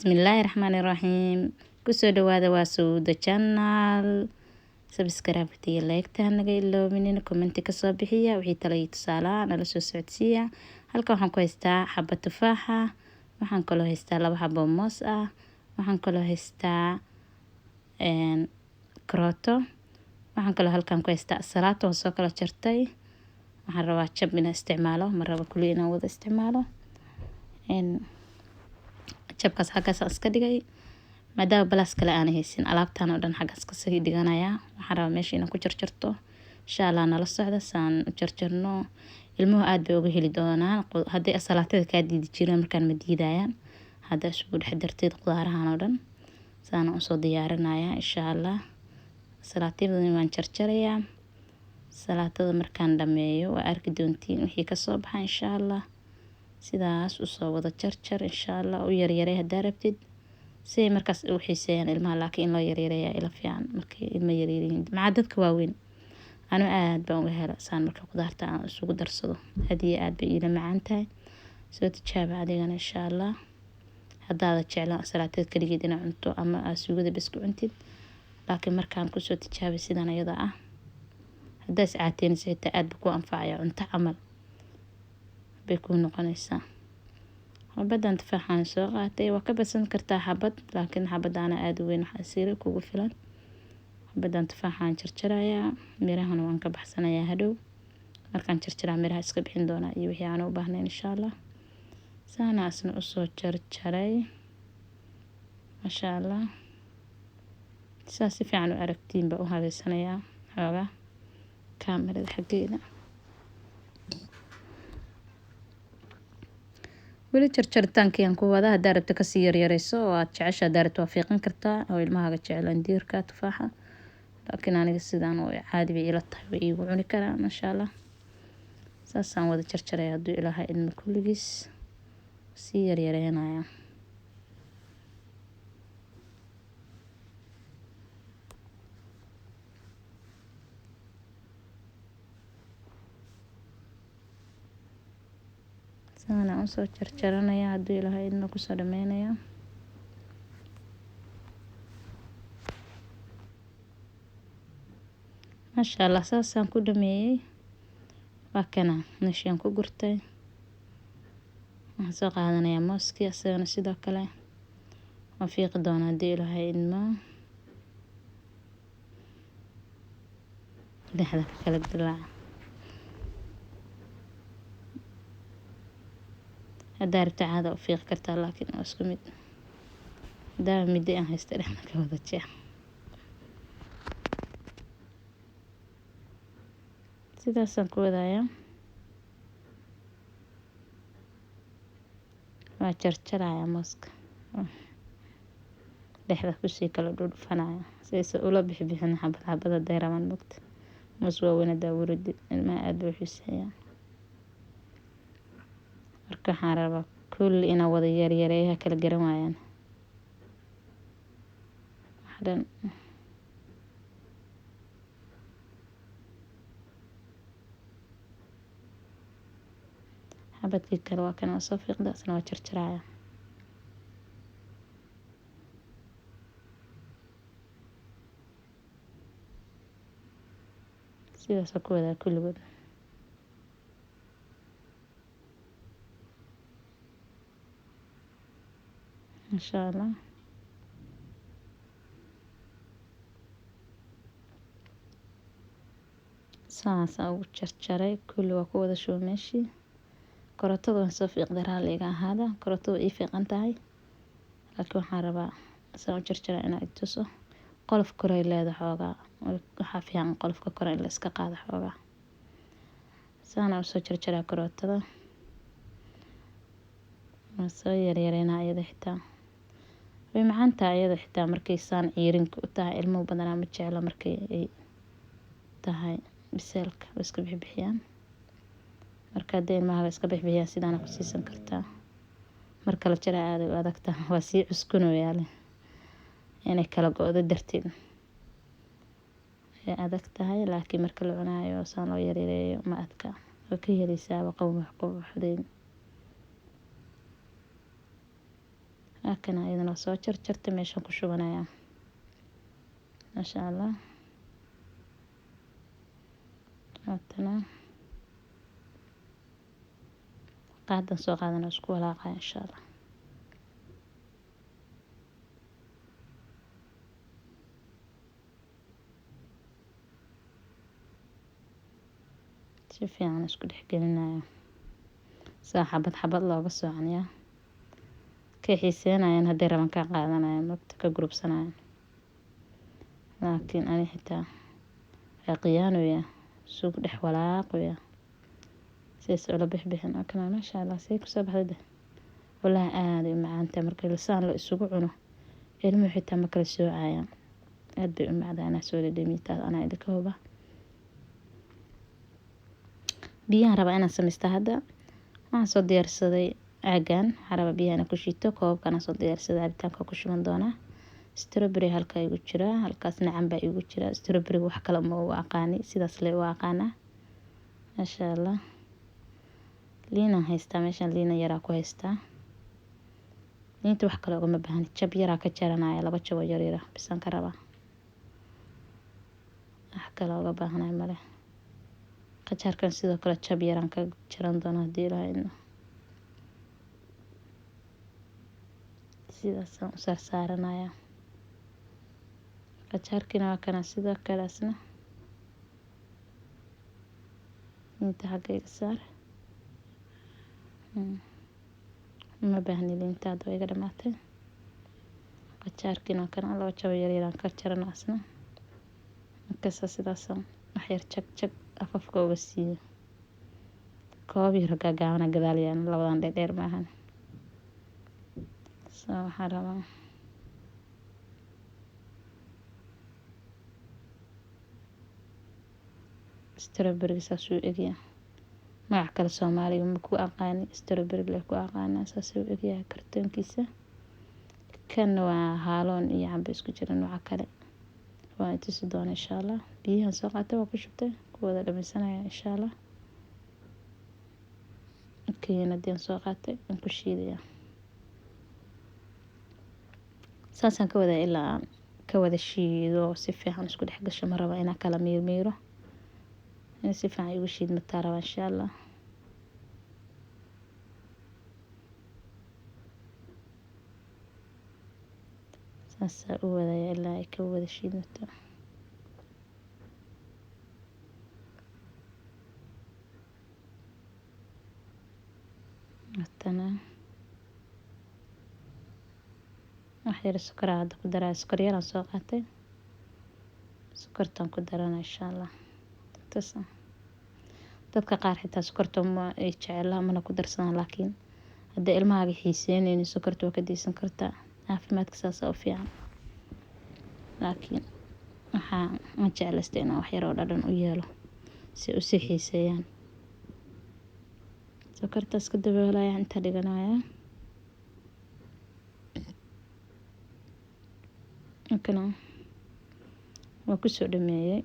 Bismillahirrahmanirrahiim. Kusoo dhawaada waa Sawda Channel. Subscribe iyo like ta naga iloobinin, comment ka soo bixiya wixii talo iyo tusaale nala soo socodsiiya. Halka waxaan ku haystaa xabad tufaaxa, waxaan kaloo haystaa 2 xabo moos ah, waxaan kaloo haystaa karooto, waxaan kaloo halkan ku haystaa salaato oo soo kala jartay. Waxaan rabaa jab inaan isticmaalo, ma rabo kulli inaan wada isticmaalo. Jabkaas xaggaas iska dhigay maadaama balaas kale aan haysin alaabtaan oo dhan xaggaas ka sii dhiganaya. Waxaan rabaa meesha inaan ku jarjarto insha Allah nala socda saan u jarjarno. Ilmuhu aad bay uga heli doonaan haddii salaatada ka diidi jireen markaan ma diidayaan. Hadda isugu dhex darteed qudaarahan oo dhan saan u soo diyaarinaya insha Allah. Salaatada waan jarjarayaa. Salaatada markaan dhameeyo waa arki doontiin wixii ka soo baxa insha Allah. Sidaas u soo wada jarjar insha Allah u yaryaray hadaa rabtid si markaas u xiiseeyaan ilmaha laakiin loo yaryareeyaa ila fiican markii ilma yaryihiin maca dadka waaweyn anu aad baan uga helaa saan marka qudaarta aan isugu darsado aad iyo aad bay ila macaan tahay soo tijaaba adigana insha Allah hadaad jeclaan salaatada kaligeed inaad cunto ama aad sugada bas ku cuntid laakiin markaan ku soo tijaabay sidan ayada ah hadaa saacateen sayta aad ku anfacaya cunto amal bay ku noqonaysaa. Xabadan tufaaxan soo qaatay waa ka badsan kartaa xabad laakiin xabadana aad u weyn waxa siira kugu filan. Xabadan tufaaxan jarjarayaa mirahan waan ka baxsanayaa hadhow markaan jarjaraa miraha iska bixin doona iyo wixii aan u baahnayn insha Allah. Saana asna u soo jarjaray masha Allah. Si fiican u aragtiin ba u habeysanayaa xoogaa kaamirada xageena. weli jarjaritaanka aan ku wada hadaa rabto ka sii yaryareyso oo aad jeceshaa daarto waa fiiqan kartaa oo ilmaha jecel diirka tufaaxa laakiin aniga sidaan oo caadi bay ila tahay way igu cuni karaan masha Allah. Saasaan wada jarjaray haduu ilaahay ilmo kulligiis sii yaryareynaya. Saana u soo jarjaranaya haduu ilaahay ilmo ku soo dhameynaya. Masha Allah saasaan ku dhameeyay waa kana meeshaan ku gurtay. Waxaan soo qaadanaya mooskii asagana sidoo kale waan fiiqi doonaa haduu ilaahay ilmo dhexda kala dilaaca. hadaa rabto caada u fiiqi kartaa laakiin waa isku mid hadaa midi aan haysto dhexda ka wada jeex. sidaasaan ku wadayaa waa jarjarayaa mooska dhexda ku sii kala dhudhufanaya saysa ula bixin xabada deeraman mugta moos waa weyn daawuridi ilmaha aad u xiiseeyaa. Marka waxaan rabaa kulli ina wada yaryareeyaha kala garan waayaan. Waxaan xabadkii kale waa kana soo fiiqda asna waa jarjaraya. sidaas ku wada kulligood. إن شاء الله. saas ugu jarjaray kulli waa ku wada soo meeshii karootada waan soo fiiqdaraa leega ahaada karootada ii fiiqan tahay laakiin waxaan rabaa soo jarjaray inaan tuso qolof koray leedahay xoogaa waxa fiican qolofka koray la iska qaado xoogaa. saana u soo jarjaraa karootada ma soo yaryareyna ayada xitaa way macaan tahay ayada xitaa markay saan ciirinka u tahay ilmo badan ma jecla markay ay tahay biseelka iska bixiyaan marka day ilmaha iska bixiyaan sidaan ku siisan kartaa marka la jira aad u adagta waa si cuskunoyaale inay kala go'do darteed ay adag tahay laakiin marka la cunayo saan loo yareeyo ma adka oo ka helaysaa qabow wax ku xudeen لكن أيضا soo jarjartay meeshaan ku shubanayaa maasha allah haddana qaadan soo qaadana isku walaaqaya insha allah si fiican isku dhex gelinaya saa xabad xabad looga soocanayaa ka xiiseynayaan hadday raban ka qaadanayaan marka ka gurubsanayaan laakiin ani xitaa qiyaanoya suuq dhex walaaqaya sidaas ula bixbixin oo kana maasha allah say ku soo baxday wallahi aad ay macaanta marka lisaan la isugu cuno ilmuhu xitaa ma kala soocayaan aad bay u macdaa anaa soo dhadhamiitaad anaa idinka huba biyaan rabaa inaan samaysta hadda waxaan soo diyaarsaday caagan waxaan rabaa biyaha ku shiito koobkana soo diyaarsaday cabitaanka ku shuban doonaa strawberry halka igu jira halkaas nacan baa igu jira strawberry wax kale ma u aqaani sidaas le u aqaana maasha allah liina haystaa meeshaan liina yaraa ku haystaa liinta wax kale ugama baahni jab yaraa ka jaranaya 2 jab yar yar bisan ka rabaa wax kale uga baahnay male qajaarkan sidoo kale jab yaraan ka jaran doona hadii ilaahayna sidaas aan u saaranaya qajaarkina waa kana sidoo kale asna inta xagga saar ma baahni liinta hadda way iga dhamaatay qajaarkina kana 2 jab yar yaraan ka jarana asna markaas sidaas wax yar jag jag afafka uga siiyo koob yar gaagaaban gadaal yaan labadan dheer maahan soo waxaan rabaa strawberry saasuu egyaa magac kale Soomaaliga ma ku aqaani strawberry la ku aqaana saasuu egyaa kartoonkiisa kan waa haaloon iyo cambe isku jira nooca kale waa inta si doona insha allah biyahan soo qaatay waa ku shubtay ku wada dhamaysanaya insha allah keena diin soo qaatay in ku shiidaya saasan ka wada ilaa ka wada shiido si fiican isku dhex gasho ma raba inaa kala miirmiiro in si fiican igu shiid mataa raba insha allah saasa u wada ilaa ay ka wada shiid mataa haddana wax yar sokor hadda ku daraa sokor yaraan soo qaatay sokortaan ku darana insha allah dadka qaar xitaa sokorta ma ay jeclaan mana ku darsadaan laakiin hadda ilmahaaga xiiseynaynin sokorta waa ka diisan kartaa caafimaadka saas u fiican laakiin waxaan jeclaystay inaan wax yar oo dhadhan u yeelo si u sii xiiseeyaan sokortaas ka daboolaya inta dhiganaya kana waa ku soo dhameeyay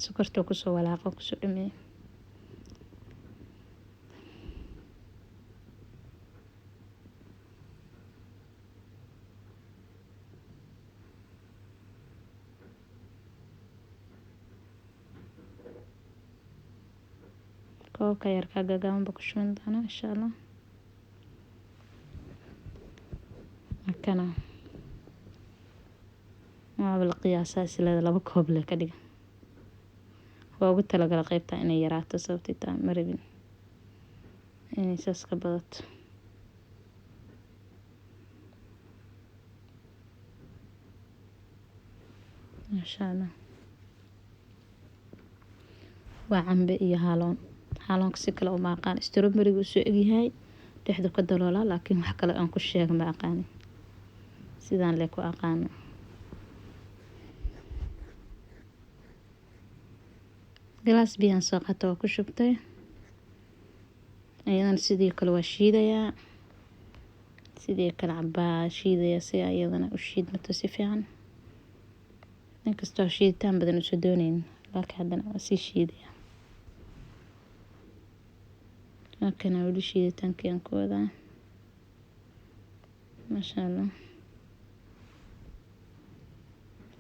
sokorta ku soo walaaqo ku soo dhameeyay koobka yar ka gaagaaban ba ku shuban doona insha allah kana bal qiyaasa sida 2 koob le ka dhiga waa ugu talagalay qaybta inay yaraato sababtoo ma rabin inay saas ka badato masha allah waa cambe iyo haaloonka si kale uma aqaan strawberry uu soo egyahay dhexda ka daloola laakiin wax kale aan ku sheeg ma aqaan sidaan le ku aqaan glass biyan soo qaata waa ku shubtay ayadana sidii kale waa shiidaya sidii kale cabaa shiidaya si ayadana u shiidmato si fiican inkastoo shiiditaan badan u soo doonayn laakiin haddana waa sii shiidaya kana wali shiiditaankii aan ku wadaa ما شاء الله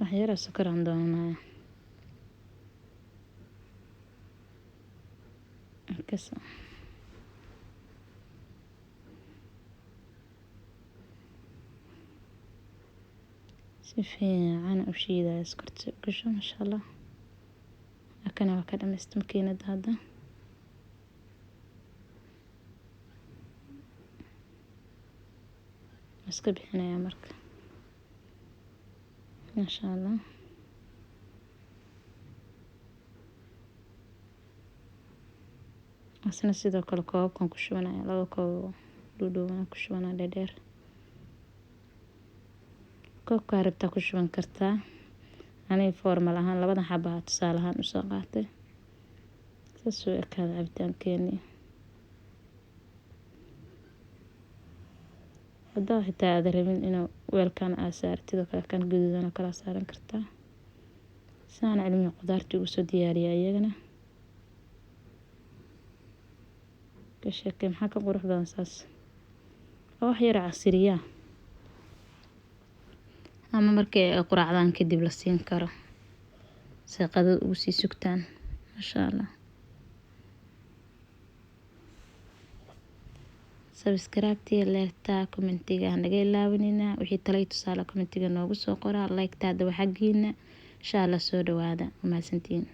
waxyar sokor aan doonaa kasa si fiican u shiidaa sokorta gasho ma sha Allah akana waa ka dhamaysta makiinada hadda iska bixinaya marka ma sha Allah asna sidoo kale koobkan ku shubanaya laba koob dhudhuwan ku shubanaya dheer koobka rabta ku shuban kartaa anay formal ahaan labada xabba tusaale ahaan u soo qaatay soo ekada cabitaankeeni hadaa xitaa aad rabin inuu weelkan asaartido kale kan guduudan kala saaran kartaa saan cilmi qudaarta ugu soo diyaariyaa iyagana ka sheekay maxaa ka qurux badan saas wax yar casriya ama markay quraacdan kadib la siin karo saqada ugu sii sugtaan ma sha Allah subscribe leerta commentiga naga ilaawanina wixii talay tusaale commentiga noogu soo qora like taada waxagiina insha Allah soo dhawaada ma santiin